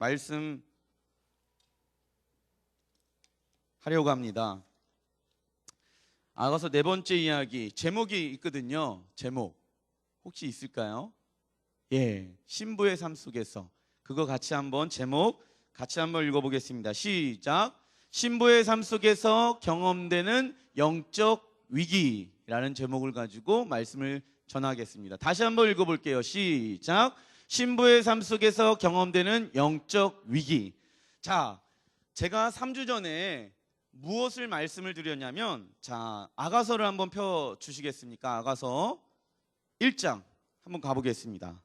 말씀 하려고 합니다. 아가서 네 번째 이야기 제목이 있거든요. 제목 혹시 있을까요? 예, 신부의 삶 속에서. 그거 같이 한번 제목 같이 한번 읽어보겠습니다. 시작. 신부의 삶 속에서 경험되는 영적 위기라는 제목을 가지고 말씀을 전하겠습니다. 다시 한번 읽어볼게요. 시작. 신부의 삶 속에서 경험되는 영적 위기. 자, 제가 3주 전에 무엇을 말씀을 드렸냐면, 자, 아가서를 한번 펴 주시겠습니까? 아가서 1장 한번 가보겠습니다.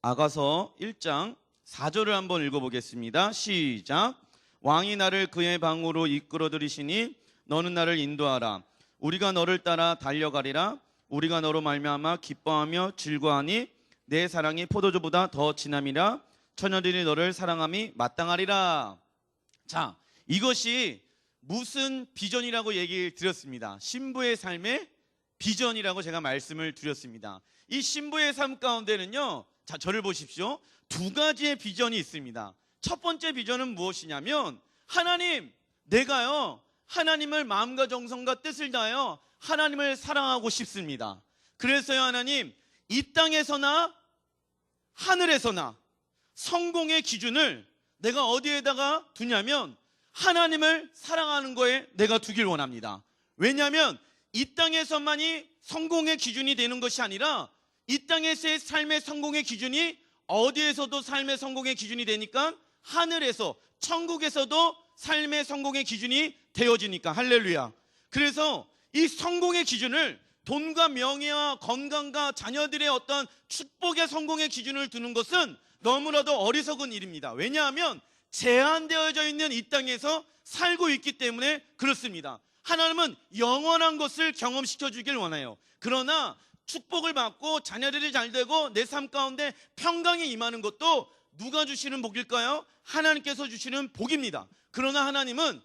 아가서 1장 4절을 한번 읽어보겠습니다. 시작. 왕이 나를 그의 방으로 이끌어 들이시니 너는 나를 인도하라. 우리가 너를 따라 달려가리라. 우리가 너로 말미암아 기뻐하며 즐거하니 내 사랑이 포도주보다 더 진함이라. 처녀들이 너를 사랑함이 마땅하리라. 자, 이것이 무슨 비전이라고 얘기를 드렸습니다. 신부의 삶의 비전이라고 제가 말씀을 드렸습니다. 이 신부의 삶 가운데는요, 자, 저를 보십시오. 두 가지의 비전이 있습니다. 첫 번째 비전은 무엇이냐면, 하나님, 내가요 하나님을 마음과 정성과 뜻을 다하여 하나님을 사랑하고 싶습니다. 그래서요, 하나님, 이 땅에서나 하늘에서나 성공의 기준을 내가 어디에다가 두냐면 하나님을 사랑하는 거에 내가 두길 원합니다. 왜냐하면 이 땅에서만이 성공의 기준이 되는 것이 아니라 이 땅에서의 삶의 성공의 기준이 어디에서도 삶의 성공의 기준이 되니까 하늘에서, 천국에서도 삶의 성공의 기준이 되어지니까. 할렐루야. 그래서 이 성공의 기준을, 돈과 명예와 건강과 자녀들의 어떤 축복의 성공의 기준을 두는 것은 너무나도 어리석은 일입니다. 왜냐하면 제한되어져 있는 이 땅에서 살고 있기 때문에 그렇습니다. 하나님은 영원한 것을 경험시켜 주길 원해요. 그러나 축복을 받고 자녀들이 잘 되고 내 삶 가운데 평강이 임하는 것도 누가 주시는 복일까요? 하나님께서 주시는 복입니다. 그러나 하나님은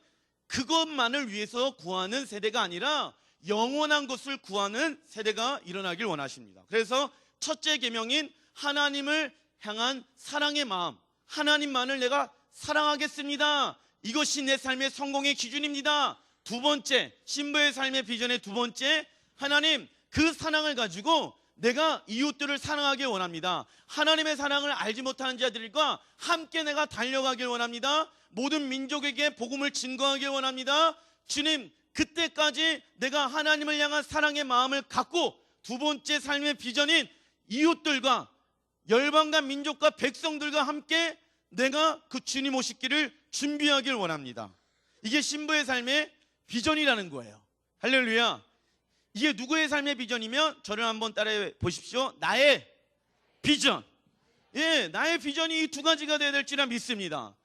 그것만을 위해서 구하는 세대가 아니라 영원한 것을 구하는 세대가 일어나길 원하십니다. 그래서 첫째 계명인 하나님을 향한 사랑의 마음, 하나님만을 내가 사랑하겠습니다. 이것이 내 삶의 성공의 기준입니다. 두 번째, 신부의 삶의 비전의 두 번째, 하나님, 그 사랑을 가지고 내가 이웃들을 사랑하길 원합니다. 하나님의 사랑을 알지 못하는 자들과 함께 내가 달려가길 원합니다. 모든 민족에게 복음을 증거하길 원합니다. 주님, 그때까지 내가 하나님을 향한 사랑의 마음을 갖고 두 번째 삶의 비전인 이웃들과 열방과 민족과 백성들과 함께 내가 그 주님 오시기를 준비하길 원합니다. 이게 신부의 삶의 비전이라는 거예요. 할렐루야. 이게 누구의 삶의 비전이면 저를 한번 따라해 보십시오. 나의 비전. 예, 나의 비전이 이 두 가지가 되어야 될지라 믿습니다.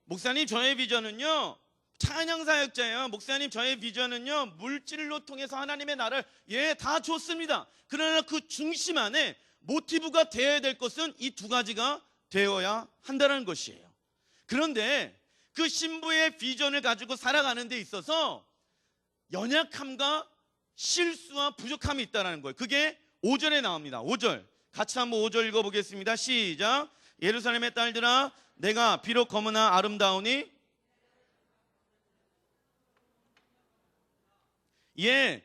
목사님, 저의 비전은요, 찬양 사역자예요. 목사님, 저의 비전은요, 물질로 통해서 하나님의 나라를, 예, 다 좋습니다. 그러나 그 중심 안에 모티브가 되어야 될 것은 이 두 가지가 되어야 한다는 것이에요. 그런데 그 신부의 비전을 가지고 살아가는 데 있어서 연약함과 실수와 부족함이 있다는 거예요. 그게 5절에 나옵니다. 5절 같이 한번 5절 읽어보겠습니다. 시작. 예루살렘의 딸들아, 내가 비록 검으나 아름다우니, 예,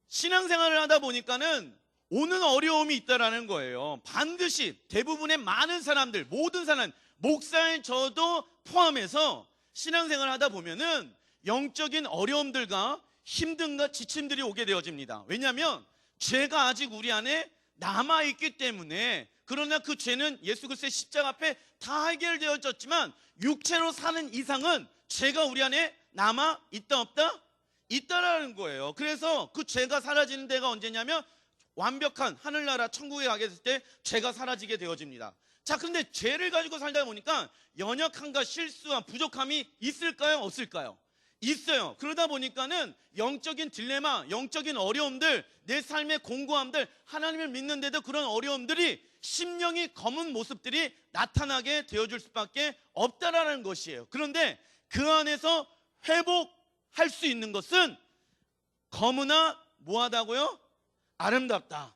신앙생활을 하다 보니까는 오는 어려움이 있다라는 거예요. 반드시 대부분의 많은 사람들, 모든 사람, 목사인 저도 포함해서 신앙생활을 하다 보면은 영적인 어려움들과 힘듦과 지침들이 오게 되어집니다. 왜냐하면 죄가 아직 우리 안에 남아있기 때문에. 그러나 그 죄는 예수 그리스도의 십자가 앞에 다 해결되어졌지만 육체로 사는 이상은 죄가 우리 안에 남아있다 없다? 있다라는 거예요. 그래서 그 죄가 사라지는 데가 언제냐면 완벽한 하늘나라 천국에 가게 됐을 때 죄가 사라지게 되어집니다. 자, 그런데 죄를 가지고 살다 보니까 연약함과 실수와 부족함이 있을까요? 없을까요? 있어요. 그러다 보니까는 영적인 딜레마, 영적인 어려움들, 내 삶의 공고함들, 하나님을 믿는데도 그런 어려움들이 심령이 검은 모습들이 나타나게 되어줄 수밖에 없다라는 것이에요. 그런데 그 안에서 회복할 수 있는 것은 검으나 뭐하다고요? 아름답다.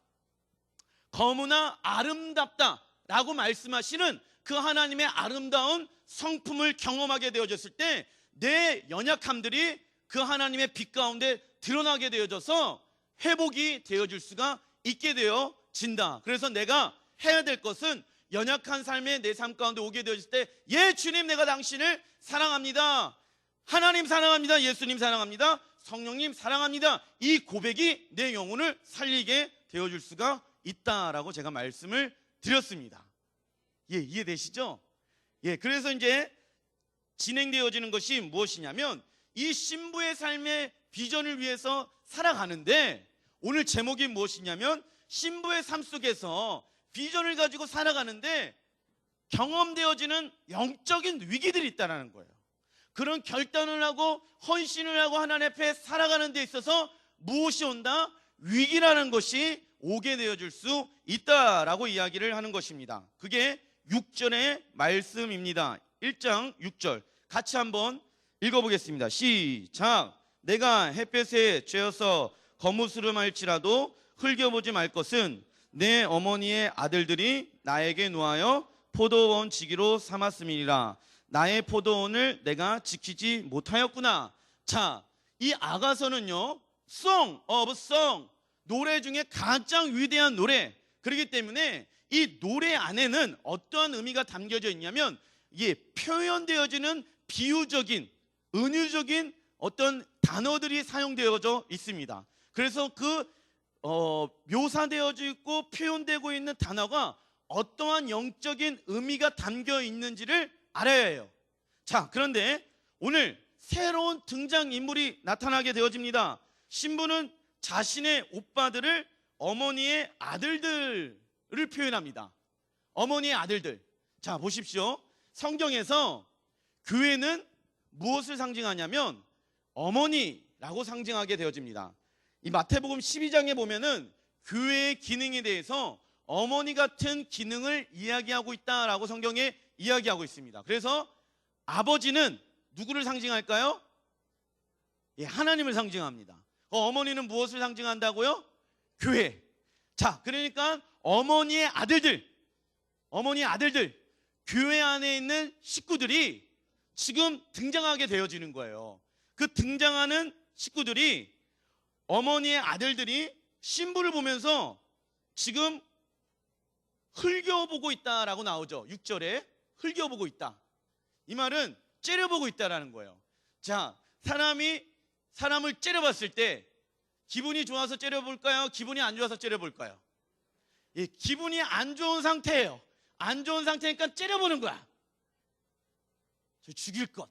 거무나 아름답다라고 말씀하시는 그 하나님의 아름다운 성품을 경험하게 되어졌을 때 내 연약함들이 그 하나님의 빛 가운데 드러나게 되어져서 회복이 되어질 수가 있게 되어진다. 그래서 내가 해야 될 것은 연약한 삶의 내 삶 가운데 오게 되어질 때, 예 주님, 내가 당신을 사랑합니다. 하나님 사랑합니다. 예수님 사랑합니다. 성령님 사랑합니다. 이 고백이 내 영혼을 살리게 되어줄 수가 있다라고 제가 말씀을 드렸습니다. 예, 이해되시죠? 예, 그래서 이제 진행되어지는 것이 무엇이냐면, 이 신부의 삶의 비전을 위해서 살아가는데, 오늘 제목이 무엇이냐면 신부의 삶 속에서 비전을 가지고 살아가는데 경험되어지는 영적인 위기들이 있다는 거예요. 그런 결단을 하고 헌신을 하고 하나님 앞에 살아가는 데 있어서 무엇이 온다? 위기라는 것이 오게 되어줄 수 있다라고 이야기를 하는 것입니다. 그게 6절의 말씀입니다. 1장 6절 같이 한번 읽어보겠습니다. 시작. 내가 햇볕에 쬐어서 거무스름할지라도 흘겨보지 말 것은 내 어머니의 아들들이 나에게 노하여 포도원 지기로 삼았음이니라. 나의 포도원을 내가 지키지 못하였구나. 자, 이 아가서는요, Song of Song, 노래 중에 가장 위대한 노래. 그렇기 때문에 이 노래 안에는 어떠한 의미가 담겨져 있냐면, 이게 표현되어지는 비유적인, 은유적인 어떤 단어들이 사용되어져 있습니다. 그래서 묘사되어져 있고 표현되고 있는 단어가 어떠한 영적인 의미가 담겨 있는지를 알아야 해요. 자, 그런데 오늘 새로운 등장인물이 나타나게 되어집니다. 신부는 자신의 오빠들을 어머니의 아들들을 표현합니다. 어머니의 아들들. 자, 보십시오. 성경에서 교회는 무엇을 상징하냐면 어머니라고 상징하게 되어집니다. 이 마태복음 12장에 보면은 교회의 기능에 대해서 어머니 같은 기능을 이야기하고 있다라고 성경에 이야기하고 있습니다. 그래서 아버지는 누구를 상징할까요? 예, 하나님을 상징합니다. 어머니는 무엇을 상징한다고요? 교회. 자, 그러니까 어머니의 아들들, 교회 안에 있는 식구들이 지금 등장하게 되어지는 거예요. 그 등장하는 식구들이, 어머니의 아들들이 신부를 보면서 지금 흘겨보고 있다라고 나오죠. 6절에 흘겨보고 있다. 이 말은 째려보고 있다라는 거예요. 자, 사람을 째려봤을 때 기분이 좋아서 째려볼까요? 기분이 안 좋아서 째려볼까요? 예, 기분이 안 좋은 상태예요. 안 좋은 상태니까 째려보는 거야. 저 죽일 것.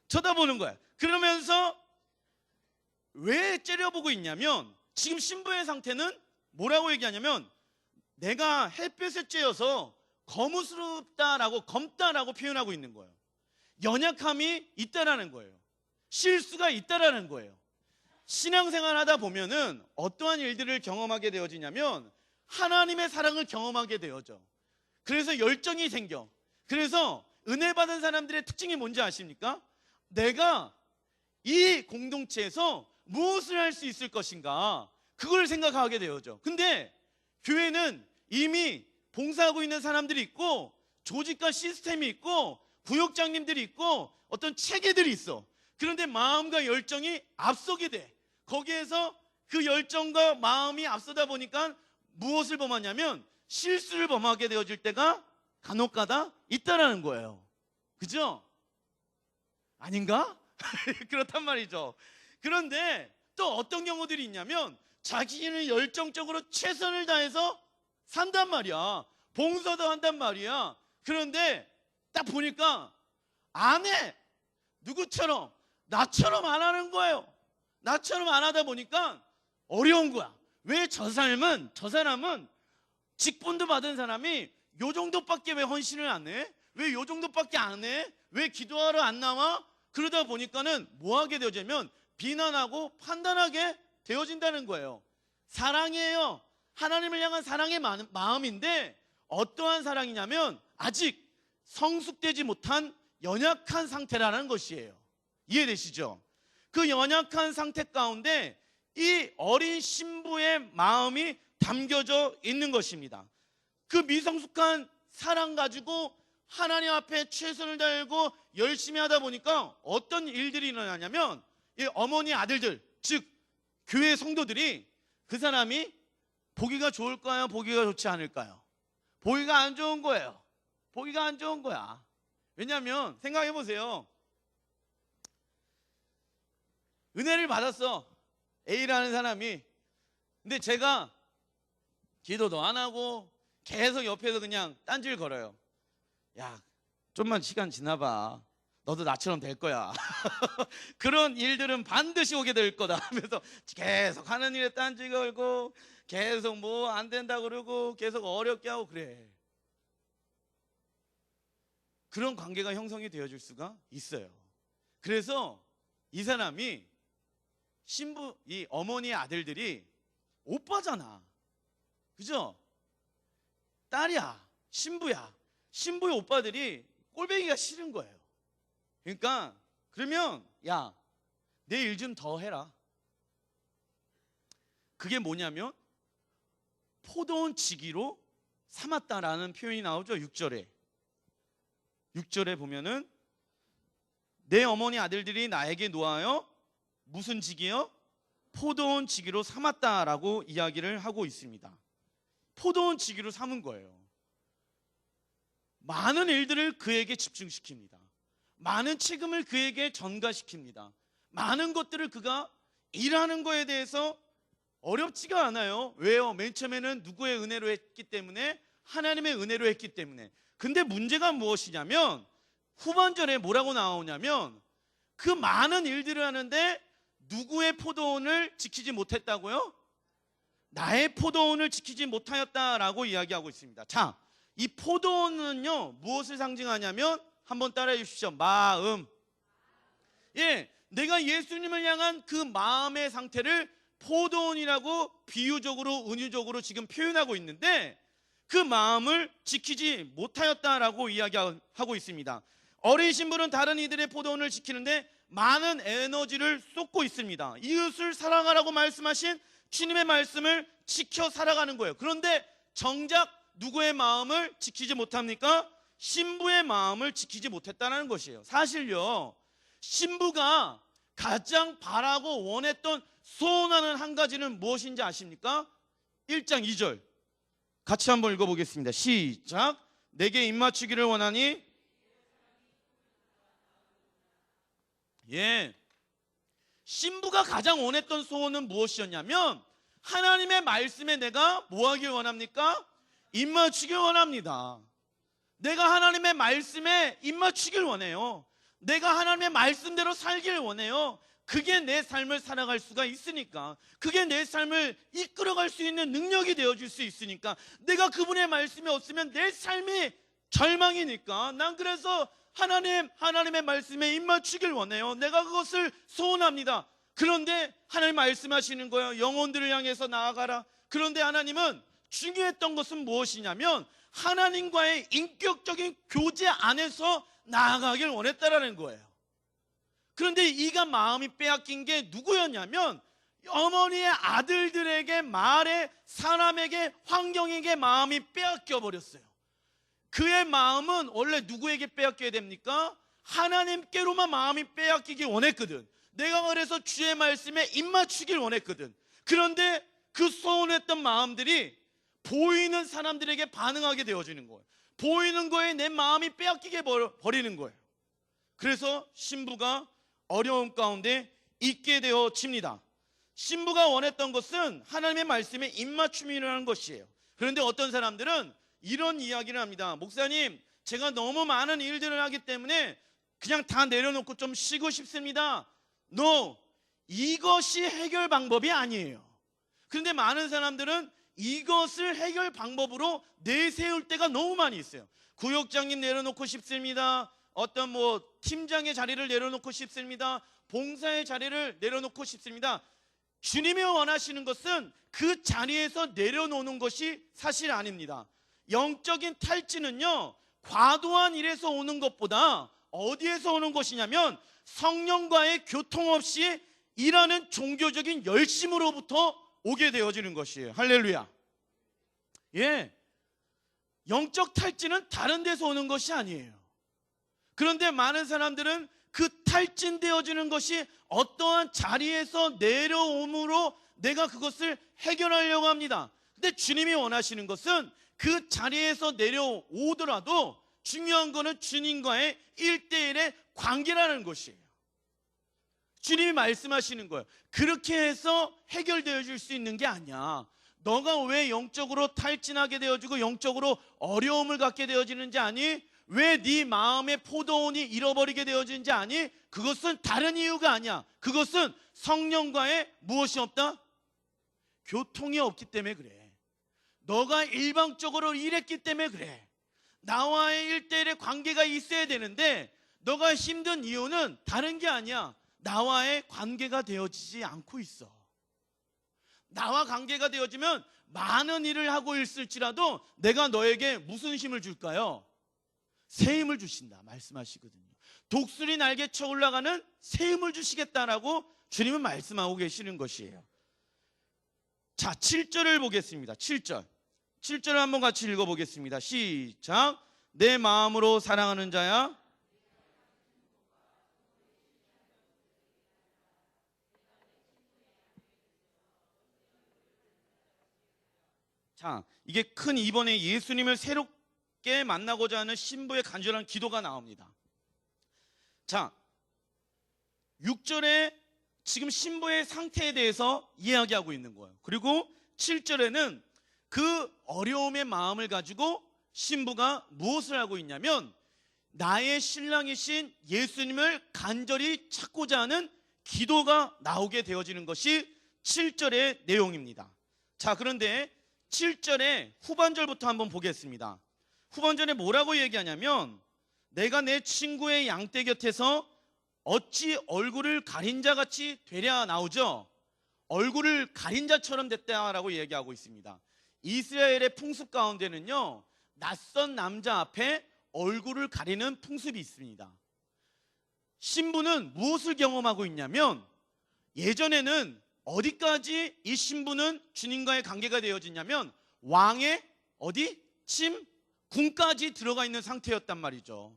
쳐다보는 거야. 그러면서 왜 째려보고 있냐면, 지금 신부의 상태는 뭐라고 얘기하냐면, 내가 햇볕에 쬐어서 거무스럽다라고, 검다라고 표현하고 있는 거예요. 연약함이 있다라는 거예요. 실수가 있다라는 거예요. 신앙생활 하다 보면은 어떠한 일들을 경험하게 되어지냐면 하나님의 사랑을 경험하게 되어져. 그래서 열정이 생겨. 그래서 은혜 받은 사람들의 특징이 뭔지 아십니까? 내가 이 공동체에서 무엇을 할 수 있을 것인가, 그걸 생각하게 되어져. 근데 교회는 이미 봉사하고 있는 사람들이 있고, 조직과 시스템이 있고, 구역장님들이 있고, 어떤 체계들이 있어. 그런데 마음과 열정이 앞서게 돼. 거기에서 그 열정과 마음이 앞서다 보니까 무엇을 범하냐면 실수를 범하게 되어질 때가 간혹가다 있다라는 거예요. 그죠? 아닌가? 그렇단 말이죠. 그런데 또 어떤 경우들이 있냐면 자기는 열정적으로 최선을 다해서 산단 말이야. 봉사도 한단 말이야. 그런데 딱 보니까 안 해. 누구처럼? 나처럼 안 하는 거예요. 나처럼 안 하다 보니까 어려운 거야. 왜 저 사람은 직분도 받은 사람이 요 정도밖에 왜 헌신을 안 해? 왜 요 정도밖에 안 해? 왜 기도하러 안 나와? 그러다 보니까는 뭐 하게 되어지면 비난하고 판단하게 되어진다는 거예요. 사랑이에요. 하나님을 향한 사랑의 마음인데 어떠한 사랑이냐면 아직 성숙되지 못한 연약한 상태라는 것이에요. 이해되시죠? 그 연약한 상태 가운데 이 어린 신부의 마음이 담겨져 있는 것입니다. 그 미성숙한 사랑 가지고 하나님 앞에 최선을 다하고 열심히 하다 보니까 어떤 일들이 일어나냐면 이 어머니 아들들, 즉 교회 성도들이 그 사람이 보기가 좋을까요? 보기가 좋지 않을까요? 보기가 안 좋은 거예요. 보기가 안 좋은 거야. 왜냐하면 생각해 보세요. 은혜를 받았어, A라는 사람이. 근데 제가 기도도 안 하고 계속 옆에서 그냥 딴질 걸어요. 야, 좀만 시간 지나봐, 너도 나처럼 될 거야. 그런 일들은 반드시 오게 될 거다 하면서 계속 하는 일에 딴지 걸고 계속 뭐 안 된다 그러고 계속 어렵게 하고 그래. 그런 관계가 형성이 되어질 수가 있어요. 그래서 이 사람이 신부, 이 어머니의 아들들이 오빠잖아, 그죠? 딸이야, 신부야. 신부의 오빠들이 꼴배기가 싫은 거예요. 그러니까 그러면 야, 내 일 좀 더 해라. 그게 뭐냐면 포도원 지기로 삼았다라는 표현이 나오죠. 6절에 보면은 내 어머니 아들들이 나에게 놓아요 무슨 지기요? 포도원 지기로 삼았다라고 이야기를 하고 있습니다. 포도원 지기로 삼은 거예요. 많은 일들을 그에게 집중시킵니다. 많은 책임을 그에게 전가시킵니다. 많은 것들을 그가 일하는 거에 대해서 어렵지가 않아요. 왜요? 맨 처음에는 누구의 은혜로 했기 때문에? 하나님의 은혜로 했기 때문에. 근데 문제가 무엇이냐면 후반절에 뭐라고 나오냐면 그 많은 일들을 하는데 누구의 포도원을 지키지 못했다고요? 나의 포도원을 지키지 못하였다라고 이야기하고 있습니다. 자, 이 포도원은요 무엇을 상징하냐면 한번 따라해 주십시오. 마음. 예, 내가 예수님을 향한 그 마음의 상태를 포도원이라고 비유적으로 은유적으로 지금 표현하고 있는데 그 마음을 지키지 못하였다라고 이야기하고 있습니다. 어린 신부는 다른 이들의 포도원을 지키는데 많은 에너지를 쏟고 있습니다. 이웃을 사랑하라고 말씀하신 주님의 말씀을 지켜 살아가는 거예요. 그런데 정작 누구의 마음을 지키지 못합니까? 신부의 마음을 지키지 못했다는 것이에요. 사실요, 신부가 가장 바라고 원했던 소원하는 한 가지는 무엇인지 아십니까? 1장 2절 같이 한번 읽어보겠습니다. 시작. 내게 입맞추기를 원하니. 예, 신부가 가장 원했던 소원은 무엇이었냐면 하나님의 말씀에 내가 뭐 하길 원합니까? 입맞추길 원합니다. 내가 하나님의 말씀에 입맞추길 원해요. 내가 하나님의 말씀대로 살길 원해요. 그게 내 삶을 살아갈 수가 있으니까, 그게 내 삶을 이끌어갈 수 있는 능력이 되어줄 수 있으니까, 내가 그분의 말씀이 없으면 내 삶이 절망이니까 난 그래서 하나님의 말씀에 입맞추길 원해요. 내가 그것을 소원합니다. 그런데 하나님 말씀하시는 거예요. 영혼들을 향해서 나아가라. 그런데 하나님은 중요했던 것은 무엇이냐면 하나님과의 인격적인 교제 안에서 나아가길 원했다라는 거예요. 그런데 이가 마음이 빼앗긴 게 누구였냐면 어머니의 아들들에게, 말에, 사람에게, 환경에게 마음이 빼앗겨 버렸어요. 그의 마음은 원래 누구에게 빼앗겨야 됩니까? 하나님께로만 마음이 빼앗기길 원했거든. 내가 그래서 주의 말씀에 입맞추길 원했거든. 그런데 그 소원했던 마음들이 보이는 사람들에게 반응하게 되어지는 거예요. 보이는 거에 내 마음이 빼앗기게 버리는 거예요. 그래서 신부가 어려움 가운데 있게 되어집니다. 신부가 원했던 것은 하나님의 말씀에 입맞춤이라는 것이에요. 그런데 어떤 사람들은 이런 이야기를 합니다. 목사님, 제가 너무 많은 일들을 하기 때문에 그냥 다 내려놓고 좀 쉬고 싶습니다. No, 이것이 해결 방법이 아니에요. 그런데 많은 사람들은 이것을 해결 방법으로 내세울 때가 너무 많이 있어요. 구역장님 내려놓고 싶습니다. 어떤 팀장의 자리를 내려놓고 싶습니다. 봉사의 자리를 내려놓고 싶습니다. 주님이 원하시는 것은 그 자리에서 내려놓는 것이 사실 아닙니다. 영적인 탈진은요, 과도한 일에서 오는 것보다 어디에서 오는 것이냐면 성령과의 교통 없이 일하는 종교적인 열심으로부터 오게 되어지는 것이에요. 할렐루야. 예, 영적 탈진은 다른 데서 오는 것이 아니에요. 그런데 많은 사람들은 그 탈진되어지는 것이 어떠한 자리에서 내려옴으로 내가 그것을 해결하려고 합니다. 근데 주님이 원하시는 것은 그 자리에서 내려오더라도 중요한 거는 주님과의 1대1의 관계라는 것이에요. 주님이 말씀하시는 거예요. 그렇게 해서 해결되어질 수 있는 게 아니야. 너가 왜 영적으로 탈진하게 되어지고 영적으로 어려움을 갖게 되어지는지 아니? 왜 네 마음의 포도원이 잃어버리게 되어지는지 아니? 그것은 다른 이유가 아니야. 그것은 성령과의 무엇이 없다? 교통이 없기 때문에 그래. 너가 일방적으로 일했기 때문에 그래. 나와의 1대1의 관계가 있어야 되는데 너가 힘든 이유는 다른 게 아니야. 나와의 관계가 되어지지 않고 있어. 나와 관계가 되어지면 많은 일을 하고 있을지라도 내가 너에게 무슨 힘을 줄까요? 새 힘을 주신다 말씀하시거든요. 독수리 날개쳐 올라가는 새 힘을 주시겠다라고 주님은 말씀하고 계시는 것이에요. 자, 7절을 보겠습니다. 7절을 한번 같이 읽어보겠습니다. 시작. 내 마음으로 사랑하는 자야. 자, 이게 큰 이번에 예수님을 새롭게 만나고자 하는 신부의 간절한 기도가 나옵니다. 자, 6절에 지금 신부의 상태에 대해서 이야기하고 있는 거예요. 그리고 7절에는 그 어려움의 마음을 가지고 신부가 무엇을 하고 있냐면 나의 신랑이신 예수님을 간절히 찾고자 하는 기도가 나오게 되어지는 것이 7절의 내용입니다. 자, 그런데 7절의 후반절부터 한번 보겠습니다. 후반절에 뭐라고 얘기하냐면 내가 내 친구의 양떼 곁에서 어찌 얼굴을 가린 자같이 되랴 나오죠. 얼굴을 가린 자처럼 됐다라고 얘기하고 있습니다. 이스라엘의 풍습 가운데는요, 낯선 남자 앞에 얼굴을 가리는 풍습이 있습니다. 신부는 무엇을 경험하고 있냐면 예전에는 어디까지 이 신부는 주님과의 관계가 되어지냐면 왕의 어디? 궁까지 들어가 있는 상태였단 말이죠.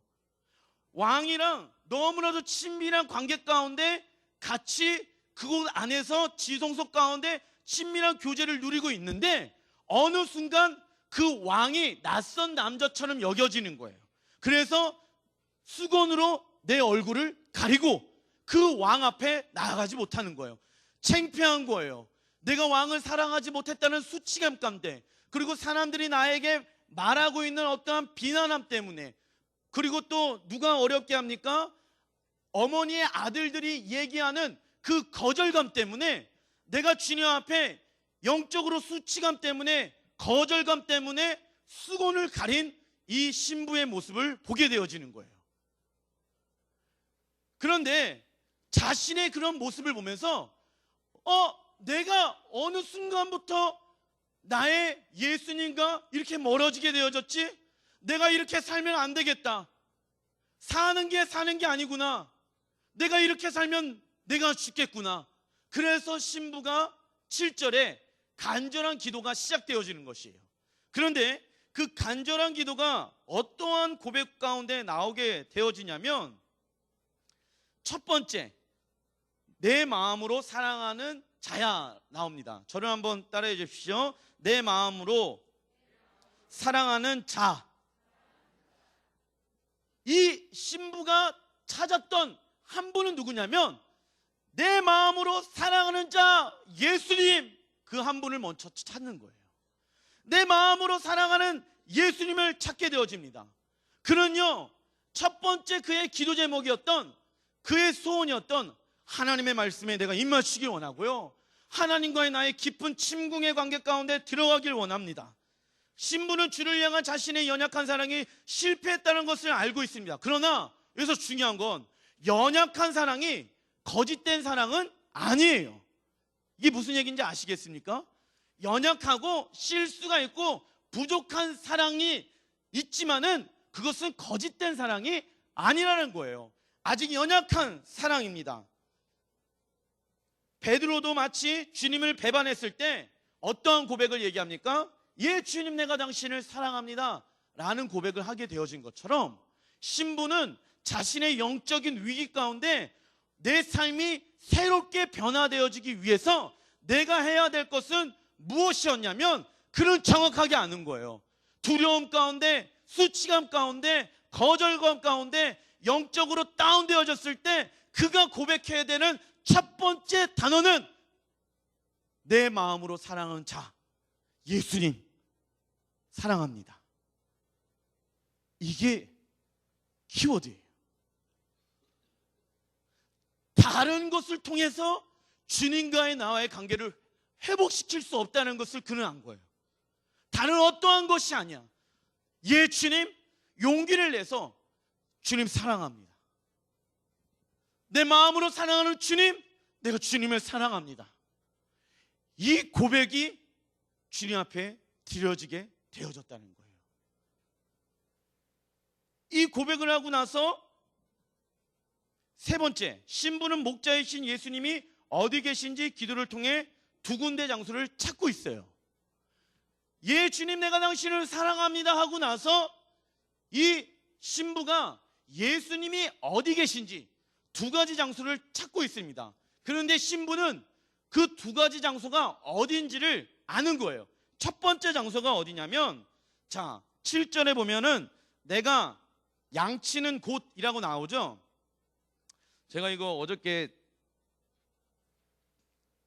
왕이랑 너무나도 친밀한 관계 가운데 같이 그곳 안에서 지성소 가운데 친밀한 교제를 누리고 있는데 어느 순간 그 왕이 낯선 남자처럼 여겨지는 거예요. 그래서 수건으로 내 얼굴을 가리고 그 왕 앞에 나아가지 못하는 거예요. 창피한 거예요. 내가 왕을 사랑하지 못했다는 수치감 때문에, 그리고 사람들이 나에게 말하고 있는 어떠한 비난함 때문에, 그리고 또 누가 어렵게 합니까? 어머니의 아들들이 얘기하는 그 거절감 때문에 내가 주님 앞에 영적으로 수치감 때문에, 거절감 때문에 수건을 가린 이 신부의 모습을 보게 되어지는 거예요. 그런데 자신의 그런 모습을 보면서 내가 어느 순간부터 나의 예수님과 이렇게 멀어지게 되어졌지? 내가 이렇게 살면 안 되겠다. 사는 게 아니구나. 내가 이렇게 살면 내가 죽겠구나. 그래서 신부가 7절에 간절한 기도가 시작되어지는 것이에요. 그런데 그 간절한 기도가 어떠한 고백 가운데 나오게 되어지냐면 첫 번째, 내 마음으로 사랑하는 자야 나옵니다. 저를 한번 따라해 주십시오. 내 마음으로 사랑하는 자. 이 신부가 찾았던 한 분은 누구냐면 내 마음으로 사랑하는 자 예수님, 그 한 분을 먼저 찾는 거예요. 내 마음으로 사랑하는 예수님을 찾게 되어집니다. 그는요, 첫 번째 그의 기도 제목이었던, 그의 소원이었던 하나님의 말씀에 내가 입맞추길 원하고요, 하나님과의 나의 깊은 친궁의 관계 가운데 들어가길 원합니다. 신부는 주를 향한 자신의 연약한 사랑이 실패했다는 것을 알고 있습니다. 그러나 여기서 중요한 건 연약한 사랑이 거짓된 사랑은 아니에요. 이게 무슨 얘기인지 아시겠습니까? 연약하고 실수가 있고 부족한 사랑이 있지만은 그것은 거짓된 사랑이 아니라는 거예요. 아직 연약한 사랑입니다. 베드로도 마치 주님을 배반했을 때 어떠한 고백을 얘기합니까? 예, 주님, 내가 당신을 사랑합니다 라는 고백을 하게 되어진 것처럼, 신부는 자신의 영적인 위기 가운데 내 삶이 새롭게 변화되어지기 위해서 내가 해야 될 것은 무엇이었냐면, 그는 정확하게 아는 거예요. 두려움 가운데, 수치감 가운데, 거절감 가운데 영적으로 다운되어졌을 때 그가 고백해야 되는 첫 번째 단어는 내 마음으로 사랑하는 자, 예수님 사랑합니다. 이게 키워드예요. 다른 것을 통해서 주님과의 나와의 관계를 회복시킬 수 없다는 것을 그는 안 거예요. 다른 어떠한 것이 아니야. 예, 주님, 용기를 내서 주님 사랑합니다. 내 마음으로 사랑하는 주님, 내가 주님을 사랑합니다. 이 고백이 주님 앞에 드려지게 되어졌다는 거예요. 이 고백을 하고 나서 세 번째, 신부는 목자이신 예수님이 어디 계신지 기도를 통해 두 군데 장소를 찾고 있어요. 예, 주님, 내가 당신을 사랑합니다 하고 나서 이 신부가 예수님이 어디 계신지 두 가지 장소를 찾고 있습니다. 그런데 신부는 그 두 가지 장소가 어딘지를 아는 거예요. 첫 번째 장소가 어디냐면, 자, 7절에 보면은 내가 양치는 곳이라고 나오죠. 제가 이거 어저께,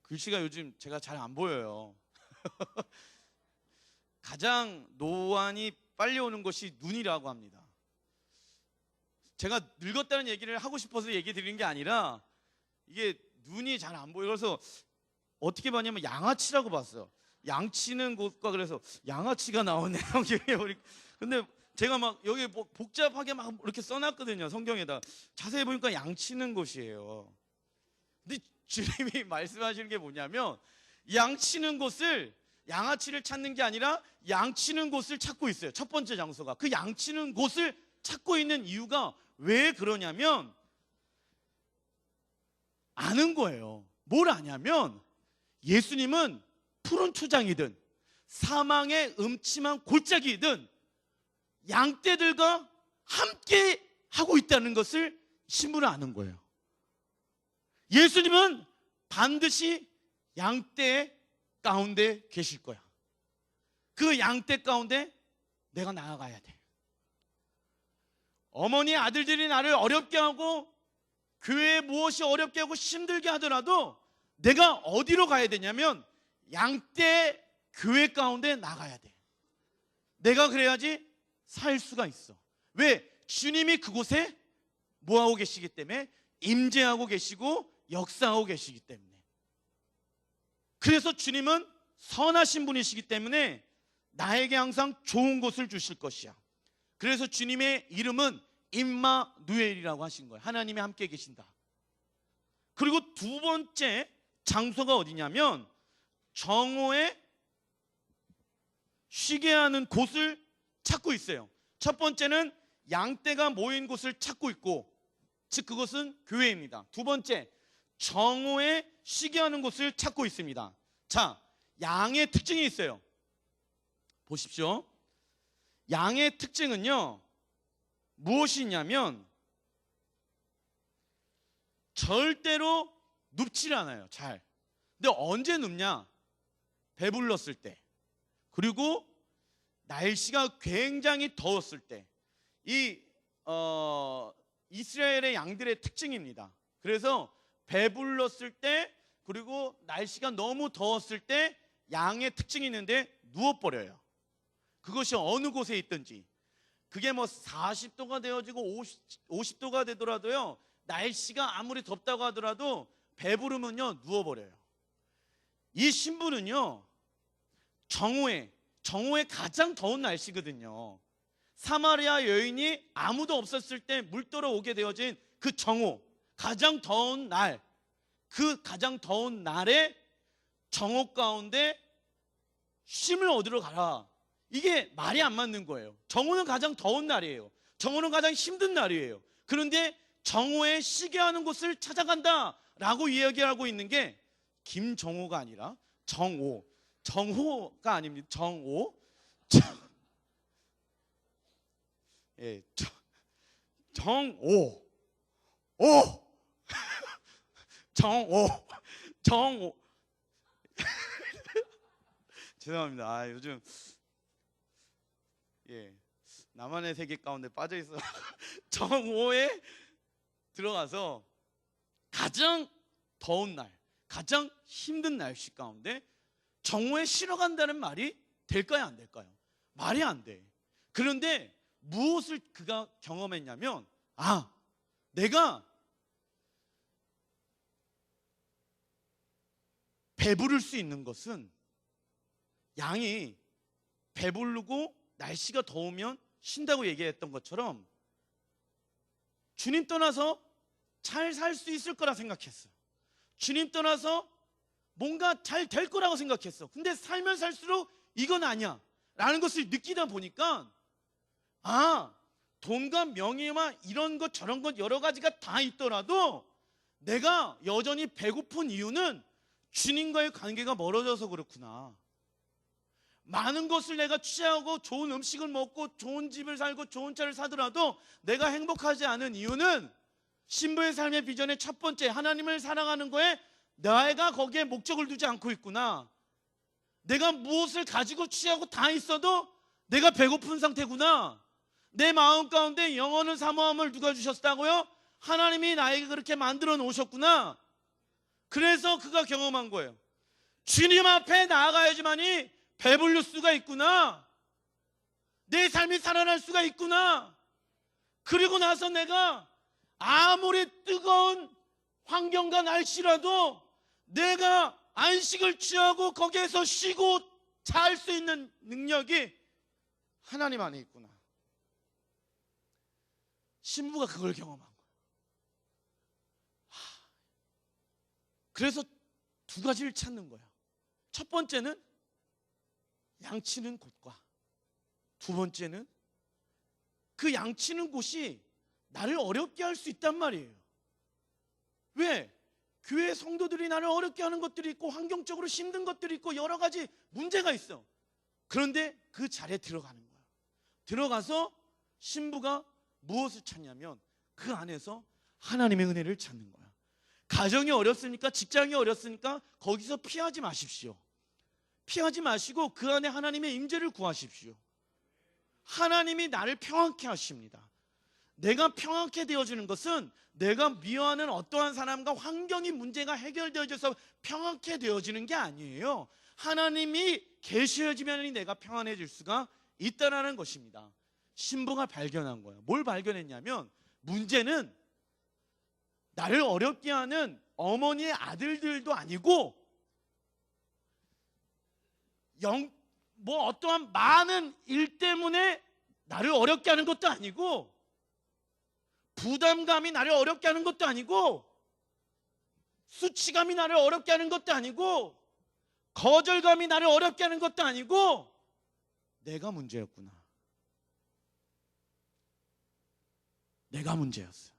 글씨가 요즘 제가 잘 안 보여요. 가장 노안이 빨리 오는 것이 눈이라고 합니다. 제가 늙었다는 얘기를 하고 싶어서 얘기 드리는 게 아니라 이게 눈이 잘 안 보여요. 그래서 어떻게 봤냐면 양아치라고 봤어요. 양치는 곳과, 그래서 양아치가 나오네요. 근데 제가 막 여기 복잡하게 막 이렇게 써놨거든요, 성경에다. 자세히 보니까 양치는 곳이에요. 근데 주님이 말씀하시는 게 뭐냐면, 양치는 곳을, 양아치를 찾는 게 아니라 양치는 곳을 찾고 있어요. 첫 번째 장소가. 그 양치는 곳을 찾고 있는 이유가 왜 그러냐면, 아는 거예요. 뭘 아냐면, 예수님은 푸른 초장이든 사망의 음침한 골짜기이든 양떼들과 함께 하고 있다는 것을 신부는 아는 거예요. 예수님은 반드시 양떼 가운데 계실 거야. 그 양떼 가운데 내가 나아가야 돼. 어머니 아들들이 나를 어렵게 하고 교회에 무엇이 어렵게 하고 힘들게 하더라도 내가 어디로 가야 되냐면 양떼 교회 가운데 나가야 돼. 내가 그래야지 살 수가 있어. 왜? 주님이 그곳에 뭐하고 계시기 때문에, 임재하고 계시고 역사하고 계시기 때문에. 그래서 주님은 선하신 분이시기 때문에 나에게 항상 좋은 곳을 주실 것이야. 그래서 주님의 이름은 임마누엘이라고 하신 거예요. 하나님이 함께 계신다. 그리고 두 번째 장소가 어디냐면, 정오에 쉬게 하는 곳을 찾고 있어요. 첫 번째는 양떼가 모인 곳을 찾고 있고, 즉 그것은 교회입니다. 두 번째, 정오에 쉬게 하는 곳을 찾고 있습니다. 자, 양의 특징이 있어요. 보십시오. 양의 특징은요, 무엇이 있냐면 절대로 눕질 않아요. 잘. 근데 언제 눕냐? 배불렀을 때, 그리고 날씨가 굉장히 더웠을 때. 이 이스라엘의 양들의 특징입니다. 그래서 배불렀을 때, 그리고 날씨가 너무 더웠을 때 양의 특징이 있는데 누워버려요. 그것이 어느 곳에 있든지. 그게 뭐 40도가 되어지고 50도가 되더라도요, 날씨가 아무리 덥다고 하더라도 배부르면요 누워버려요. 이 신부는요, 정오에 가장 더운 날씨거든요. 사마리아 여인이 아무도 없었을 때 물떠러 오게 되어진 그 정오, 가장 더운 날, 그 가장 더운 날에 정오 가운데 쉼을 얻으러 가라. 이게 말이 안 맞는 거예요. 정오는 가장 더운 날이에요. 정오는 가장 힘든 날이에요. 그런데 정오에 쉬게 하는 곳을 찾아간다라고 이야기하고 있는 게 김정호가 아니라 정오, 정호가 아닙니다. 정오, 예, 정오, 오, 정오, 정오. 죄송합니다. 요즘 나만의 세계 가운데 빠져 있어. 정오에 들어가서 가장 더운 날, 가장 힘든 날씨 가운데 정오에 쉬러 간다는 말이 될까요, 안 될까요? 말이 안 돼. 그런데 무엇을 그가 경험했냐면, 내가 배부를 수 있는 것은 양이 배부르고 날씨가 더우면 쉰다고 얘기했던 것처럼 주님 떠나서 잘 살 수 있을 거라 생각했어요. 주님 떠나서 뭔가 잘 될 거라고 생각했어. 근데 살면 살수록 이건 아니야 라는 것을 느끼다 보니까 돈과 명예와 이런 것 저런 것 여러 가지가 다 있더라도 내가 여전히 배고픈 이유는 주님과의 관계가 멀어져서 그렇구나. 많은 것을 내가 취하고 좋은 음식을 먹고 좋은 집을 살고 좋은 차를 사더라도 내가 행복하지 않은 이유는 신부의 삶의 비전의 첫 번째, 하나님을 사랑하는 거에 내가 거기에 목적을 두지 않고 있구나. 내가 무엇을 가지고 취하고 다 있어도 내가 배고픈 상태구나. 내 마음 가운데 영원한 사모함을 누가 주셨다고요? 하나님이 나에게 그렇게 만들어 놓으셨구나. 그래서 그가 경험한 거예요. 주님 앞에 나아가야지만이 배부를 수가 있구나. 내 삶이 살아날 수가 있구나. 그리고 나서 내가 아무리 뜨거운 환경과 날씨라도 내가 안식을 취하고 거기에서 쉬고 잘 수 있는 능력이 하나님 안에 있구나. 신부가 그걸 경험한 거예요. 그래서 두 가지를 찾는 거예요. 첫 번째는 양치는 곳과 두 번째는 그 양치는 곳이 나를 어렵게 할 수 있단 말이에요. 왜? 교회 성도들이 나를 어렵게 하는 것들이 있고 환경적으로 힘든 것들이 있고 여러 가지 문제가 있어. 그런데 그 자리에 들어가는 거야. 들어가서 신부가 무엇을 찾냐면 그 안에서 하나님의 은혜를 찾는 거야. 가정이 어렵습니까? 직장이 어렵습니까? 거기서 피하지 마십시오. 피하지 마시고 그 안에 하나님의 임재를 구하십시오. 하나님이 나를 평안케 하십니다. 내가 평안케 되어지는 것은 내가 미워하는 어떠한 사람과 환경이 문제가 해결되어져서 평안케 되어지는 게 아니에요. 하나님이 계셔야지만 내가 평안해질 수가 있다는 것입니다. 신부가 발견한 거예요. 뭘 발견했냐면 문제는 나를 어렵게 하는 어머니의 아들들도 아니고 어떠한 많은 일 때문에 나를 어렵게 하는 것도 아니고 부담감이 나를 어렵게 하는 것도 아니고 수치감이 나를 어렵게 하는 것도 아니고 거절감이 나를 어렵게 하는 것도 아니고 내가 문제였구나. 내가 문제였어.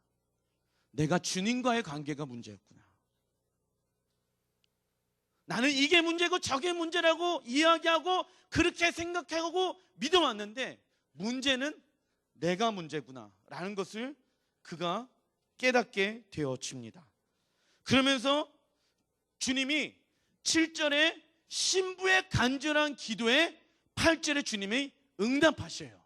내가 주님과의 관계가 문제였구나. 나는 이게 문제고 저게 문제라고 이야기하고 그렇게 생각하고 믿어왔는데 문제는 내가 문제구나 라는 것을 그가 깨닫게 되어집니다. 그러면서 주님이 7절에 신부의 간절한 기도에 8절에 주님이 응답하셔요.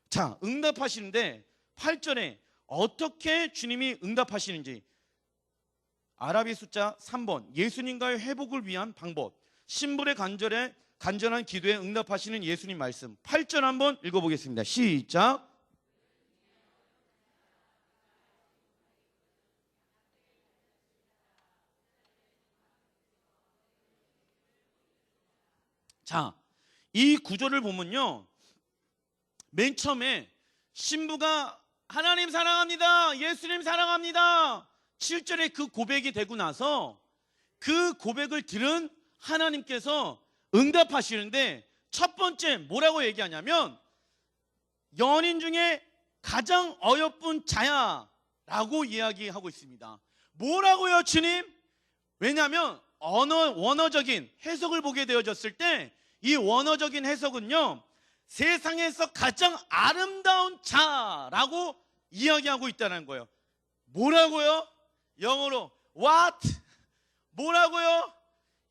자, 응답하시는데 8절에 어떻게 주님이 응답하시는지 아라비 숫자 3번 예수님과의 회복을 위한 방법, 신부의 간절한 기도에 응답하시는 예수님 말씀 8절 한번 읽어보겠습니다. 시작. 자, 이 구절을 보면요, 맨 처음에 신부가 하나님 사랑합니다, 예수님 사랑합니다 7절에 그 고백이 되고 나서 그 고백을 들은 하나님께서 응답하시는데 첫 번째 뭐라고 얘기하냐면 연인 중에 가장 어여쁜 자야 라고 이야기하고 있습니다. 뭐라고요, 주님? 왜냐하면 원어적인 해석을 보게 되어졌을 때 이 원어적인 해석은요, 세상에서 가장 아름다운 자라고 이야기하고 있다는 거예요. 뭐라고요? 영어로 what? 뭐라고요?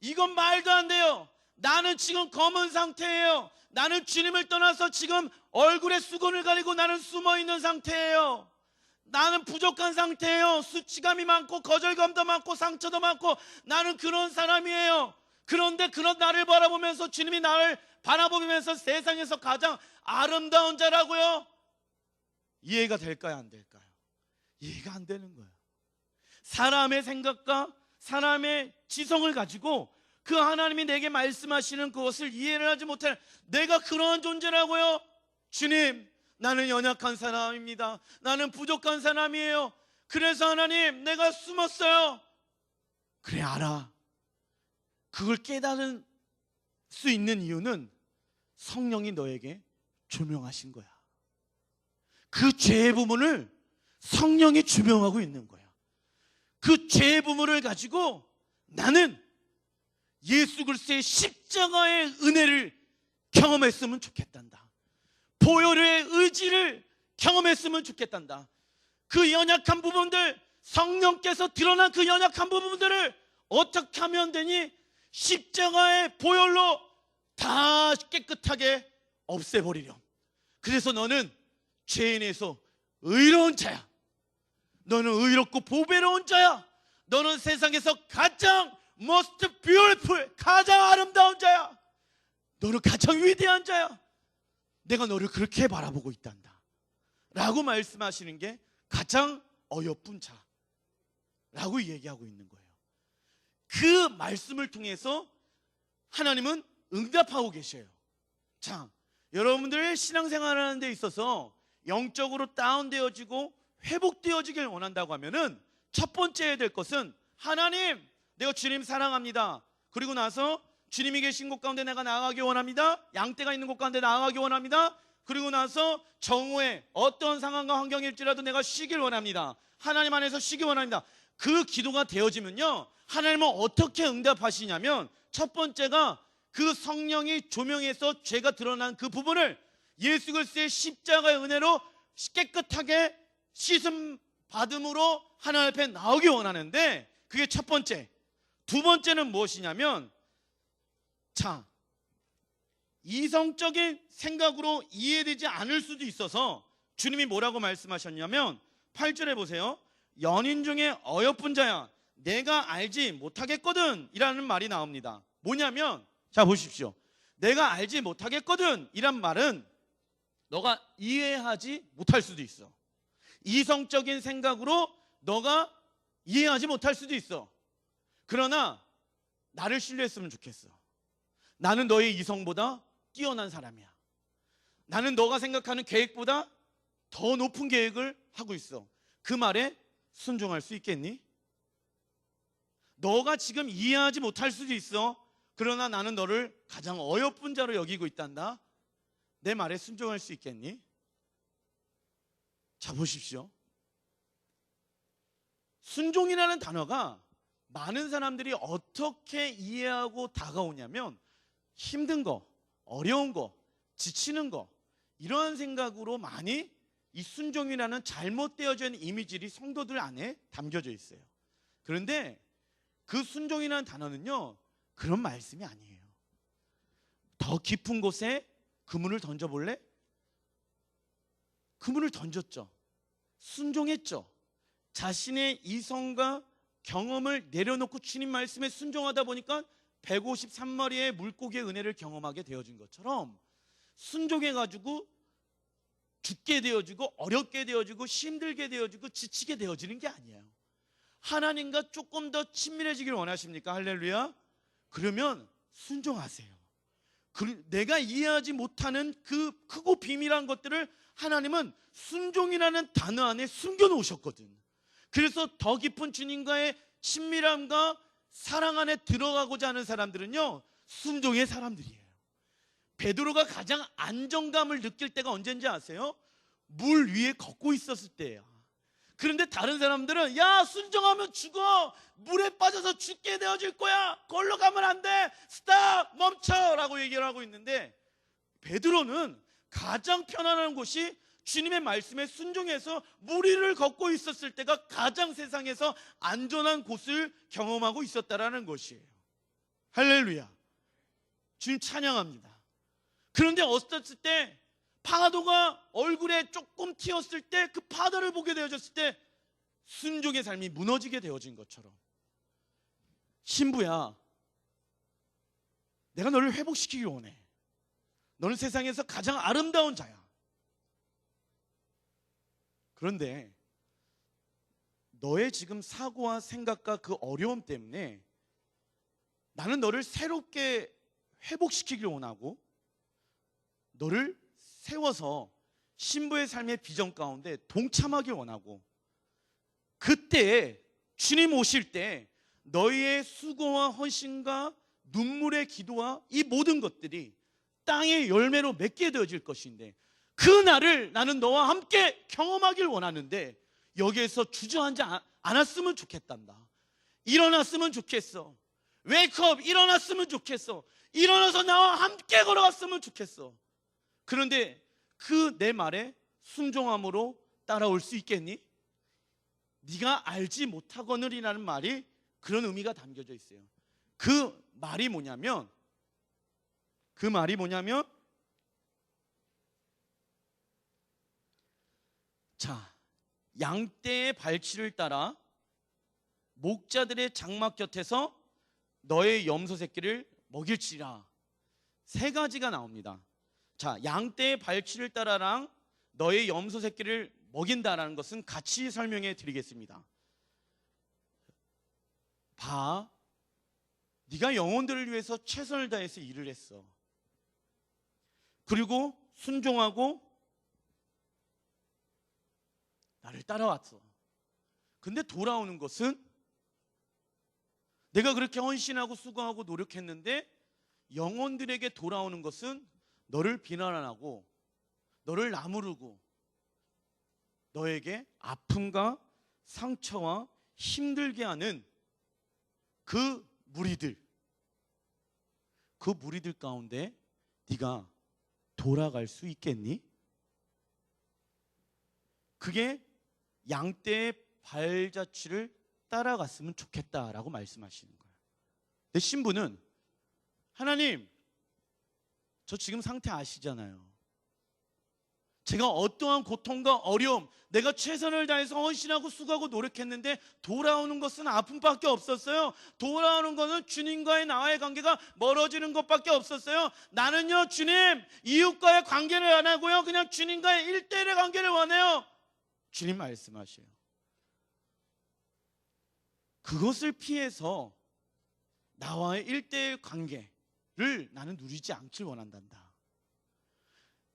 이건 말도 안 돼요. 나는 지금 검은 상태예요. 나는 주님을 떠나서 지금 얼굴에 수건을 가리고 나는 숨어 있는 상태예요. 나는 부족한 상태예요. 수치감이 많고 거절감도 많고 상처도 많고 나는 그런 사람이에요. 그런데 그런 나를 바라보면서 주님이 나를 바라보면서 세상에서 가장 아름다운 자라고요? 이해가 될까요, 안 될까요? 이해가 안 되는 거예요. 사람의 생각과 사람의 지성을 가지고 그 하나님이 내게 말씀하시는 그것을 이해를 하지 못해 내가 그런 존재라고요? 주님, 나는 연약한 사람입니다. 나는 부족한 사람이에요. 그래서 하나님, 내가 숨었어요. 그래, 알아. 그걸 깨달을 수 있는 이유는 성령이 너에게 조명하신 거야. 그 죄의 부분을 성령이 조명하고 있는 거야. 그 죄의 부분을 가지고 나는 예수 그리스도의 십자가의 은혜를 경험했으면 좋겠단다. 보혈의 의지를 경험했으면 좋겠단다. 그 연약한 부분들, 성령께서 드러난 그 연약한 부분들을 어떻게 하면 되니? 십자가의 보혈로 다 깨끗하게 없애버리렴. 그래서 너는 죄인에서 의로운 자야. 너는 의롭고 보배로운 자야. 너는 세상에서 가장 most beautiful, 가장 아름다운 자야. 너는 가장 위대한 자야. 내가 너를 그렇게 바라보고 있단다 라고 말씀하시는 게 가장 어여쁜 자라고 얘기하고 있는 거예요. 그 말씀을 통해서 하나님은 응답하고 계셔요. 자, 여러분들의 신앙생활 하는 데 있어서 영적으로 다운되어지고 회복되어지길 원한다고 하면은 첫 번째 해야 될 것은 하나님, 내가 주님 사랑합니다. 그리고 나서 주님이 계신 곳 가운데 내가 나아가기 원합니다. 양떼가 있는 곳 가운데 나아가기 원합니다. 그리고 나서 정오에 어떤 상황과 환경일지라도 내가 쉬길 원합니다. 하나님 안에서 쉬기 원합니다. 그 기도가 되어지면요, 하나님은 어떻게 응답하시냐면 첫 번째가 그 성령이 조명해서 죄가 드러난 그 부분을 예수 그리스도의 십자가의 은혜로 깨끗하게 씻음 받음으로 하나님 앞에 나오기 원하는데, 그게 첫 번째. 두 번째는 무엇이냐면, 자, 이성적인 생각으로 이해되지 않을 수도 있어서 주님이 뭐라고 말씀하셨냐면 8절에 보세요. 연인 중에 어여쁜 자야, 내가 알지 못하겠거든 이라는 말이 나옵니다. 뭐냐면, 자 보십시오. 내가 알지 못하겠거든 이란 말은 너가 이해하지 못할 수도 있어. 이성적인 생각으로 너가 이해하지 못할 수도 있어. 그러나 나를 신뢰했으면 좋겠어. 나는 너의 이성보다 뛰어난 사람이야. 나는 너가 생각하는 계획보다 더 높은 계획을 하고 있어. 그 말에 순종할 수 있겠니? 너가 지금 이해하지 못할 수도 있어. 그러나 나는 너를 가장 어여쁜 자로 여기고 있단다. 내 말에 순종할 수 있겠니? 자 보십시오. 순종이라는 단어가 많은 사람들이 어떻게 이해하고 다가오냐면 힘든 거, 어려운 거, 지치는 거, 이러한 생각으로 많이 이 순종이라는 잘못되어진 이미지들이 성도들 안에 담겨져 있어요. 그런데 그 순종이라는 단어는요, 그런 말씀이 아니에요. 더 깊은 곳에 그물을 던져볼래? 그물을 던졌죠. 순종했죠. 자신의 이성과 경험을 내려놓고 주님 말씀에 순종하다 보니까 153마리의 물고기의 은혜를 경험하게 되어진 것처럼 순종해가지고 죽게 되어지고 어렵게 되어지고 힘들게 되어지고 지치게 되어지는 게 아니에요. 하나님과 조금 더 친밀해지길 원하십니까? 할렐루야. 그러면 순종하세요. 내가 이해하지 못하는 그 크고 비밀한 것들을 하나님은 순종이라는 단어 안에 숨겨놓으셨거든. 그래서 더 깊은 주님과의 친밀함과 사랑 안에 들어가고자 하는 사람들은요, 순종의 사람들이에요. 베드로가 가장 안정감을 느낄 때가 언제인지 아세요? 물 위에 걷고 있었을 때야. 그런데 다른 사람들은 야, 순종하면 죽어, 물에 빠져서 죽게 되어질 거야, 걸로 가면 안 돼, 스탑, 멈춰 라고 얘기를 하고 있는데, 베드로는 가장 편안한 곳이 주님의 말씀에 순종해서 물 위를 걷고 있었을 때가 가장 세상에서 안전한 곳을 경험하고 있었다라는 것이에요. 할렐루야. 주님 찬양합니다. 그런데 어렸을 때 파도가 얼굴에 조금 튀었을 때, 그 파도를 보게 되어졌을 때 순종의 삶이 무너지게 되어진 것처럼, 신부야, 내가 너를 회복시키기 원해. 너는 세상에서 가장 아름다운 자야. 그런데 너의 지금 사고와 생각과 그 어려움 때문에 나는 너를 새롭게 회복시키기를 원하고, 너를 세워서 신부의 삶의 비전 가운데 동참하길 원하고, 그때 주님 오실 때 너희의 수고와 헌신과 눈물의 기도와 이 모든 것들이 땅의 열매로 맺게 되어질 것인데, 그 날을 나는 너와 함께 경험하길 원하는데 여기에서 주저앉지 않았으면 좋겠단다. 일어났으면 좋겠어. 웨이크업, 일어났으면 좋겠어. 일어나서 나와 함께 걸어갔으면 좋겠어. 그런데 그 내 말에 순종함으로 따라올 수 있겠니? 네가 알지 못하거늘이라는 말이 그런 의미가 담겨져 있어요. 그 말이 뭐냐면 자, 양떼의 발치를 따라 목자들의 장막 곁에서 너의 염소 새끼를 먹일지라. 세 가지가 나옵니다. 자, 양떼의 발치를 따라랑 너의 염소 새끼를 먹인다라는 것은 같이 설명해 드리겠습니다. 봐, 네가 영혼들을 위해서 최선을 다해서 일을 했어. 그리고 순종하고 나를 따라왔어. 근데 돌아오는 것은, 내가 그렇게 헌신하고 수고하고 노력했는데 영혼들에게 돌아오는 것은 너를 비난하고 너를 나무르고 너에게 아픔과 상처와 힘들게 하는 그 무리들 가운데 네가 돌아갈 수 있겠니? 그게 양떼의 발자취를 따라갔으면 좋겠다라고 말씀하시는 거예요. 내 신부는, 하나님, 저 지금 상태 아시잖아요. 제가 어떠한 고통과 어려움, 내가 최선을 다해서 헌신하고 수고하고 노력했는데 돌아오는 것은 아픔밖에 없었어요. 돌아오는 것은 주님과의 나와의 관계가 멀어지는 것밖에 없었어요. 나는요, 주님, 이웃과의 관계를 안 하고요, 그냥 주님과의 1대1의 관계를 원해요. 주님 말씀하셔요. 그것을 피해서 나와의 1대1 관계를 나는 누리지 않길 원한단다.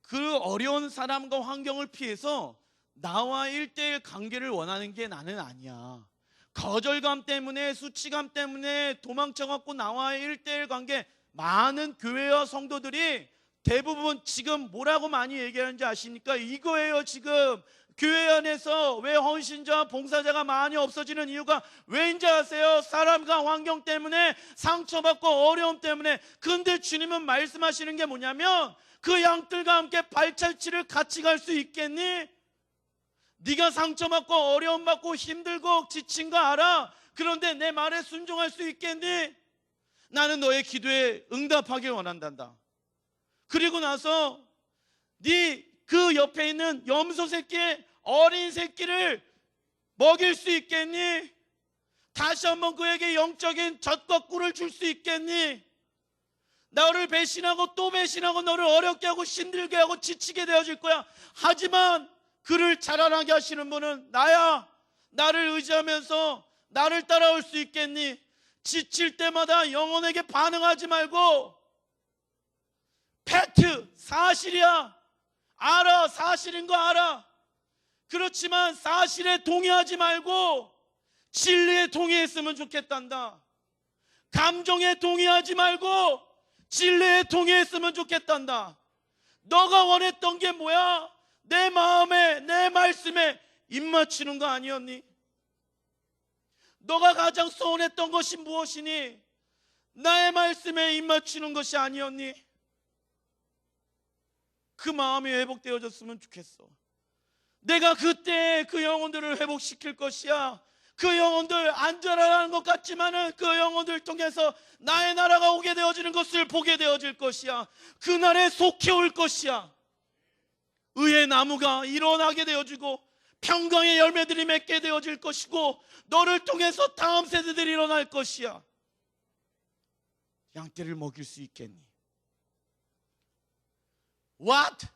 그 어려운 사람과 환경을 피해서 나와 1대1 관계를 원하는 게 나는 아니야. 거절감 때문에, 수치감 때문에 도망쳐갖고 나와의 1대1 관계, 많은 교회와 성도들이 대부분 지금 뭐라고 많이 얘기하는지 아십니까? 이거예요. 지금 교회 안에서 왜 헌신자와 봉사자가 많이 없어지는 이유가 왜인지 아세요? 사람과 환경 때문에, 상처받고 어려움 때문에. 근데 주님은 말씀하시는 게 뭐냐면, 그 양들과 함께 발자취를 같이 갈 수 있겠니? 네가 상처받고 어려움받고 힘들고 지친 거 알아. 그런데 내 말에 순종할 수 있겠니? 나는 너의 기도에 응답하길 원한단다. 그리고 나서 네 그 옆에 있는 염소 새끼의 어린 새끼를 먹일 수 있겠니? 다시 한번 그에게 영적인 젖과 꿀을 줄 수 있겠니? 너를 배신하고 또 배신하고 너를 어렵게 하고 힘들게 하고 지치게 되어질 거야. 하지만 그를 자라나게 하시는 분은 나야. 나를 의지하면서 나를 따라올 수 있겠니? 지칠 때마다 영혼에게 반응하지 말고, 팩트, 사실이야. 알아, 사실인 거 알아. 그렇지만 사실에 동의하지 말고 진리에 동의했으면 좋겠단다. 감정에 동의하지 말고 진리에 동의했으면 좋겠단다. 너가 원했던 게 뭐야? 내 마음에, 내 말씀에 입 맞추는 거 아니었니? 너가 가장 소원했던 것이 무엇이니? 나의 말씀에 입 맞추는 것이 아니었니? 그 마음이 회복되어졌으면 좋겠어. 내가 그때 그 영혼들을 회복시킬 것이야. 그 영혼들 안전하다는 것 같지만은 그 영혼들 통해서 나의 나라가 오게 되어지는 것을 보게 되어질 것이야. 그날에 속히 올 것이야. 의의 나무가 일어나게 되어지고 평강의 열매들이 맺게 되어질 것이고 너를 통해서 다음 세대들이 일어날 것이야. 양떼를 먹일 수 있겠니? What?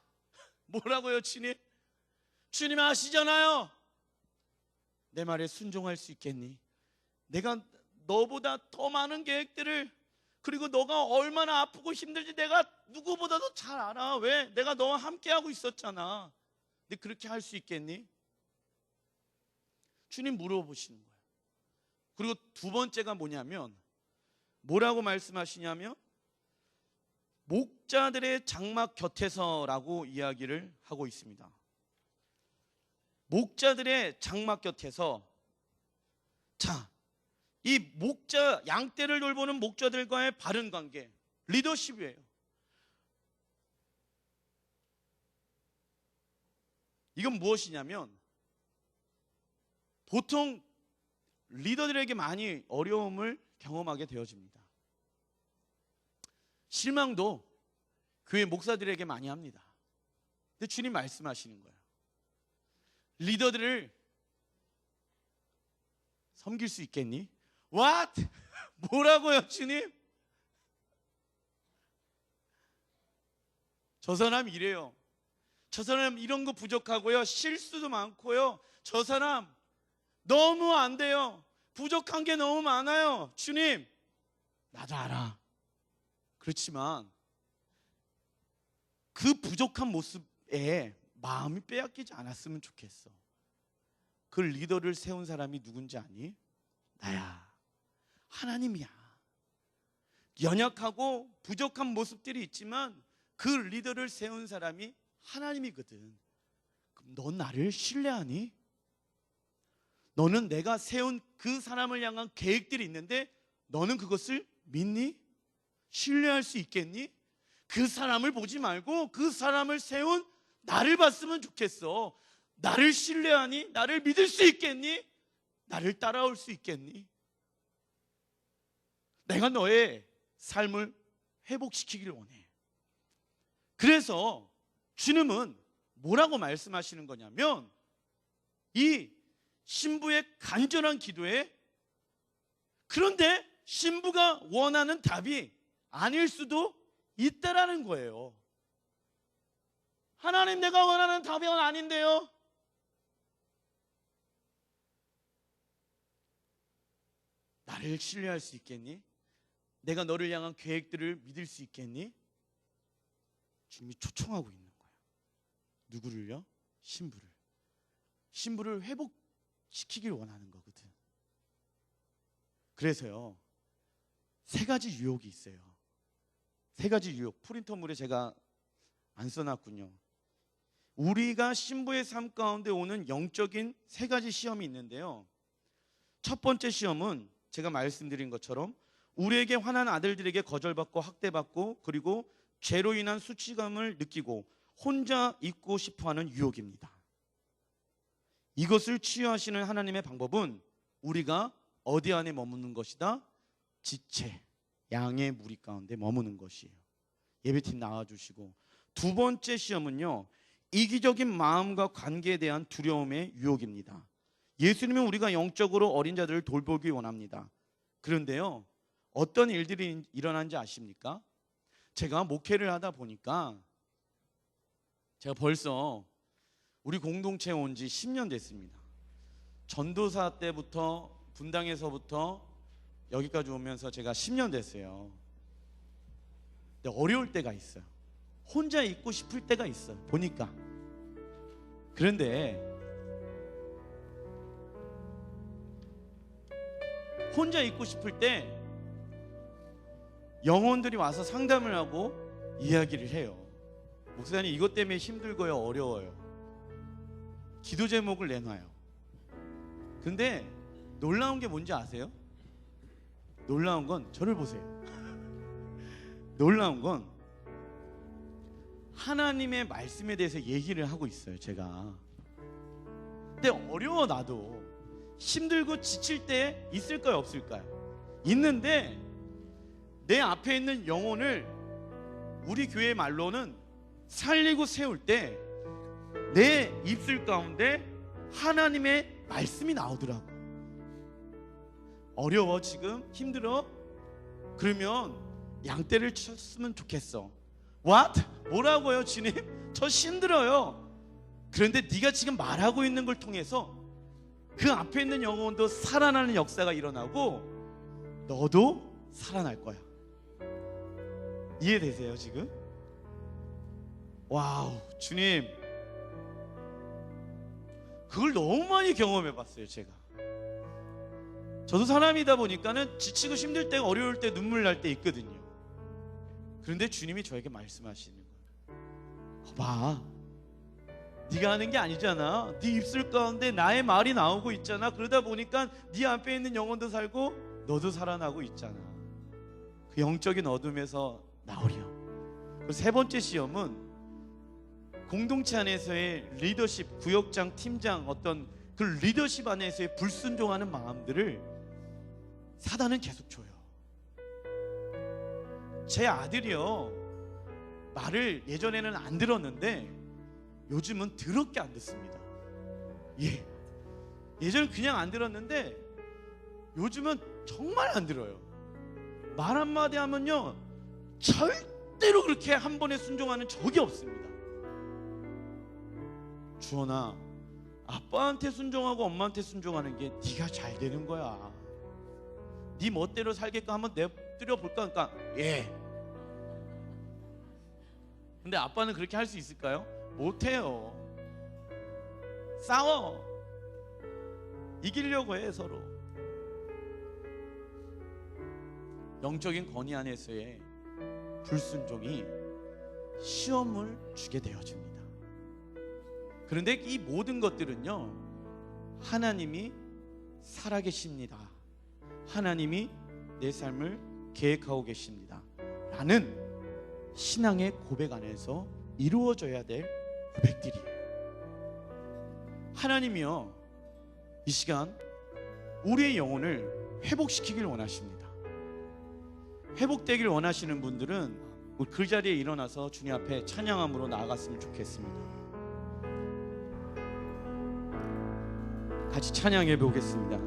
뭐라고요, 주님? 주님 아시잖아요. 내 말에 순종할 수 있겠니? 내가 너보다 더 많은 계획들을, 그리고 너가 얼마나 아프고 힘들지 내가 누구보다도 잘 알아. 왜? 내가 너와 함께하고 있었잖아. 근데 그렇게 할 수 있겠니? 주님 물어보시는 거예요. 그리고 두 번째가 뭐냐면, 뭐라고 말씀하시냐면 목자들의 장막 곁에서라고 이야기를 하고 있습니다. 목자들의 장막 곁에서. 자, 이 목자, 양떼를 돌보는 목자들과의 바른 관계, 리더십이에요. 이건 무엇이냐면, 보통 리더들에게 많이 어려움을 경험하게 되어집니다. 실망도 교회 목사들에게 많이 합니다. 근데 주님 말씀하시는 거예요. 리더들을 섬길 수 있겠니? What? 뭐라고요, 주님? 저 사람 이래요. 저 사람 이런 거 부족하고요. 실수도 많고요. 저 사람 너무 안 돼요. 부족한 게 너무 많아요. 주님, 나도 알아. 그렇지만 그 부족한 모습에 마음이 빼앗기지 않았으면 좋겠어. 그 리더를 세운 사람이 누군지 아니? 나야. 하나님이야. 연약하고 부족한 모습들이 있지만 그 리더를 세운 사람이 하나님이거든. 그럼 넌 나를 신뢰하니? 너는 내가 세운 그 사람을 향한 계획들이 있는데 너는 그것을 믿니? 신뢰할 수 있겠니? 그 사람을 보지 말고 그 사람을 세운 나를 봤으면 좋겠어. 나를 신뢰하니? 나를 믿을 수 있겠니? 나를 따라올 수 있겠니? 내가 너의 삶을 회복시키기를 원해. 그래서 주님은 뭐라고 말씀하시는 거냐면, 이 신부의 간절한 기도에, 그런데 신부가 원하는 답이 아닐 수도 있다라는 거예요. 하나님, 내가 원하는 답이 아닌데요. 나를 신뢰할 수 있겠니? 내가 너를 향한 계획들을 믿을 수 있겠니? 주님이 초청하고 있는 거예요. 누구를요? 신부를. 신부를 회복시키길 원하는 거거든. 그래서요, 세 가지 유혹이 있어요. 세 가지 유혹. 프린터물에 제가 안 써놨군요. 우리가 신부의 삶 가운데 오는 영적인 세 가지 시험이 있는데요. 첫 번째 시험은 제가 말씀드린 것처럼 우리에게 화난 아들들에게 거절받고 학대받고 그리고 죄로 인한 수치감을 느끼고 혼자 있고 싶어하는 유혹입니다. 이것을 치유하시는 하나님의 방법은 우리가 어디 안에 머무는 것이다? 지체, 양의 무리 가운데 머무는 것이에요. 예배팀 나와주시고. 두 번째 시험은요, 이기적인 마음과 관계에 대한 두려움의 유혹입니다. 예수님은 우리가 영적으로 어린 자들을 돌보기 원합니다. 그런데요, 어떤 일들이 일어난지 아십니까? 제가 목회를 하다 보니까 제가 벌써 우리 공동체에 온 지 10년 됐습니다. 전도사 때부터, 분당에서부터 여기까지 오면서 제가 10년 됐어요. 근데 어려울 때가 있어요. 혼자 있고 싶을 때가 있어요, 보니까. 그런데 혼자 있고 싶을 때 영혼들이 와서 상담을 하고 이야기를 해요. 목사님, 이것 때문에 힘들고요, 어려워요. 기도 제목을 내놔요. 근데 놀라운 게 뭔지 아세요? 놀라운 건 저를 보세요. 놀라운 건 하나님의 말씀에 대해서 얘기를 하고 있어요, 제가. 근데 어려워. 나도 힘들고 지칠 때 있을까요, 없을까요? 있는데 내 앞에 있는 영혼을 우리 교회 말로는 살리고 세울 때 내 입술 가운데 하나님의 말씀이 나오더라고. 어려워, 지금 힘들어? 그러면 양떼를 쳤으면 좋겠어. What? 뭐라고요, 주님? 저 힘들어요. 그런데 네가 지금 말하고 있는 걸 통해서 그 앞에 있는 영혼도 살아나는 역사가 일어나고 너도 살아날 거야. 이해되세요, 지금? 와우, 주님, 그걸 너무 많이 경험해 봤어요, 제가. 저도 사람이다 보니까는 지치고 힘들 때, 어려울 때, 눈물 날 때 있거든요. 그런데 주님이 저에게 말씀하시는 거예요. 봐, 네가 하는 게 아니잖아. 네 입술 가운데 나의 말이 나오고 있잖아. 그러다 보니까 네 앞에 있는 영혼도 살고 너도 살아나고 있잖아. 그 영적인 어둠에서 나오려. 그 세 번째 시험은 공동체 안에서의 리더십, 구역장, 팀장, 어떤 그 리더십 안에서의 불순종하는 마음들을 사단은 계속 줘요. 제 아들이요, 말을 예전에는 안 들었는데 요즘은 더럽게 안 듣습니다. 예전엔 그냥 안 들었는데 요즘은 정말 안 들어요. 말 한마디 하면요, 절대로 그렇게 한 번에 순종하는 적이 없습니다. 주원아, 아빠한테 순종하고 엄마한테 순종하는 게 네가 잘 되는 거야. 네 멋대로 살게끔 한번 내버려 볼까? 그러니까 근데 아빠는 그렇게 할 수 있을까요? 못해요. 싸워. 이기려고 해, 서로. 영적인 권위 안에서의 불순종이 시험을 주게 되어집니다. 그런데 이 모든 것들은요, 하나님이 살아계십니다. 하나님이 내 삶을 계획하고 계십니다 라는 신앙의 고백 안에서 이루어져야 될 고백들이에요. 하나님이요, 이 시간 우리의 영혼을 회복시키길 원하십니다. 회복되길 원하시는 분들은 그 자리에 일어나서 주님 앞에 찬양함으로 나아갔으면 좋겠습니다. 같이 찬양해 보겠습니다.